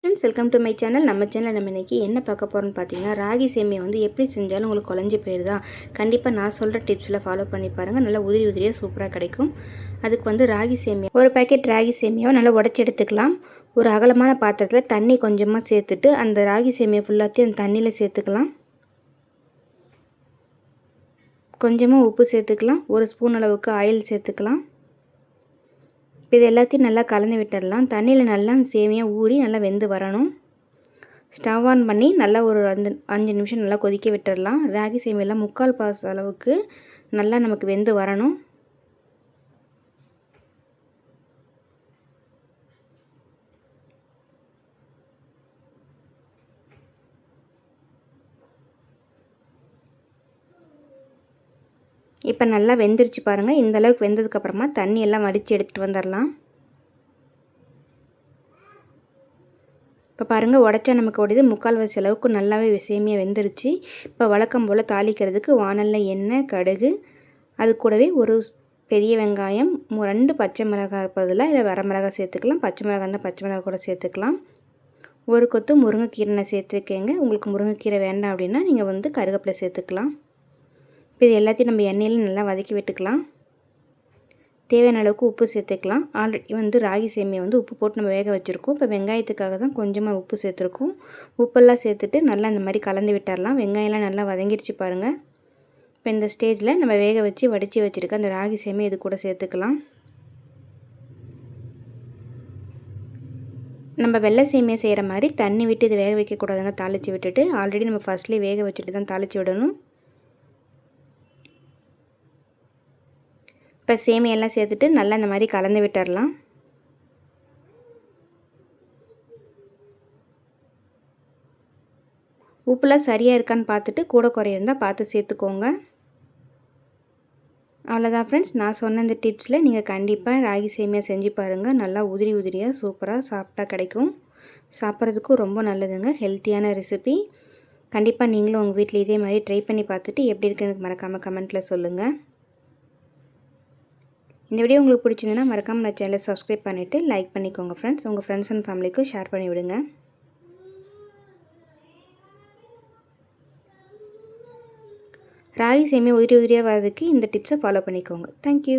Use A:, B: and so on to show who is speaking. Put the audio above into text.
A: Friends, welcome to my channel. நம்ம இன்றைக்கி என்ன பார்க்க போகிறோன்னு பார்த்தீங்கன்னா, ராகி சேமியா வந்து எப்படி செஞ்சாலும் உங்களுக்கு குழஞ்சி போயிருதா? கண்டிப்பாக நான் சொல்கிற டிப்ஸில் ஃபாலோ பண்ணி பாருங்கள். நல்லா உதிரி உதிரியாக சூப்பராக கிடைக்கும். அதுக்கு வந்து ராகி சேமியா, ஒரு பேக்கெட் ராகி சேமியாவை நல்லா உடச்சி எடுத்துக்கலாம். ஒரு அகலமான பாத்திரத்தில் தண்ணி கொஞ்சமாக சேர்த்துட்டு அந்த ராகி சேமியா ஃபுல்லாத்தையும் அந்த தண்ணியில் சேர்த்துக்கலாம். கொஞ்சமாக உப்பு சேர்த்துக்கலாம். ஒரு ஸ்பூன் அளவுக்கு ஆயில் சேர்த்துக்கலாம். இது எல்லாத்தையும் நல்லா கலந்து விட்டுடலாம். தண்ணியில் நல்லா சேமியா ஊறி நல்லா வெந்து வரணும். ஸ்டவ் ஆன் பண்ணி நல்லா ஒரு 5 நிமிஷம் நல்லா கொதிக்க விட்டுடலாம். ராகி சேமியெல்லாம் 3/4 பாஸ் அளவுக்கு நல்லா நமக்கு வெந்து வரணும். இப்போ நல்லா வெந்துருச்சு பாருங்கள். இந்த அளவுக்கு வெந்ததுக்கப்புறமா தண்ணி எல்லாம் வடித்து எடுத்துகிட்டு வந்துடலாம். இப்போ பாருங்கள், உடச்சா நமக்கு உடையது 3/4 அளவுக்கு நல்லாவே சேமியா வெந்துருச்சு. இப்போ வழக்கம் போல் தாளிக்கிறதுக்கு வானலில் எண்ணெய், கடுகு, அது கூடவே ஒரு பெரிய வெங்காயம், 2 பச்சை மிளகாய் பதிலாக இல்லை வரமிளகாய் சேர்த்துக்கலாம். பச்சை மிளகாய் இருந்தால் பச்சை மிளகாய் கூட சேர்த்துக்கலாம். ஒரு கொத்து முருங்கைக்கீரை சேர்த்துக்கங்க. உங்களுக்கு முருங்கைக்கீரை வேண்டாம் அப்படின்னா நீங்கள் வந்து கருவேப்பிலை சேர்த்துக்கலாம். இப்போ இது எல்லாத்தையும் நம்ம எண்ணெயில் நல்லா வதக்கி விட்டுக்கலாம். தேவையான அளவுக்கு உப்பு சேர்த்துக்கலாம். ஆல்ரெடி வந்து ராகி சேமியா வந்து உப்பு போட்டு நம்ம வேக வச்சுருக்கோம். இப்போ வெங்காயத்துக்காக தான் கொஞ்சமாக உப்பு சேர்த்துருக்கோம். உப்பெல்லாம் சேர்த்துட்டு நல்லா இந்த மாதிரி கலந்து விட்டுடலாம். வெங்காயம்லாம் நல்லா வதங்கிடுச்சு பாருங்கள். இப்போ இந்த ஸ்டேஜில் நம்ம வேக வச்சு வடித்து வச்சுருக்க அந்த ராகி சேமியா இது கூட சேர்த்துக்கலாம். நம்ம வெள்ளை சேமியா செய்கிற மாதிரி தண்ணி விட்டு இது வேக வைக்கக்கூடாதுங்க. தாளித்து விட்டுட்டு ஆல்ரெடி நம்ம ஃபஸ்ட்லேயே வேக வச்சுட்டு தான் தாளித்து விடணும். இப்போ சேமியெல்லாம் சேர்த்துட்டு நல்லா இந்த மாதிரி கலந்து விட்டுடலாம். உப்புலாம் சரியாக இருக்கான்னு பார்த்துட்டு கூட குறைய இருந்தால் பார்த்து சேர்த்துக்கோங்க. அவ்வளோதான் ஃப்ரெண்ட்ஸ், நான் சொன்ன இந்த டிப்ஸில் நீங்கள் கண்டிப்பாக ராகி சேமியா செஞ்சு பாருங்கள். நல்லா உதிரி உதிரியாக சூப்பராக சாஃப்டாக கிடைக்கும். சாப்பிட்றதுக்கும் ரொம்ப நல்லதுங்க. ஹெல்த்தியான ரெசிபி. கண்டிப்பாக நீங்களும் உங்கள் வீட்டில் இதே மாதிரி ட்ரை பண்ணி பார்த்துட்டு எப்படி இருக்குன்னு எனக்கு மறக்காமல் கமெண்ட்டில் சொல்லுங்கள். இந்த வீடியோ உங்களுக்கு பிடிச்சிருந்ததுன்னா மறக்காமல் நான் சேனலை சப்ஸ்கிரைப் பண்ணிவிட்டு லைக் பண்ணிக்கோங்க ஃப்ரெண்ட்ஸ். உங்கள் ஃப்ரெண்ட்ஸ் அண்ட் ஃபேமிலிக்கும் ஷேர் பண்ணி விடுங்க. ராகி சேமியா உதிரி உதிரியாக வரதுக்கு இந்த டிப்ஸை ஃபாலோ பண்ணிக்கோங்க. தேங்க்யூ.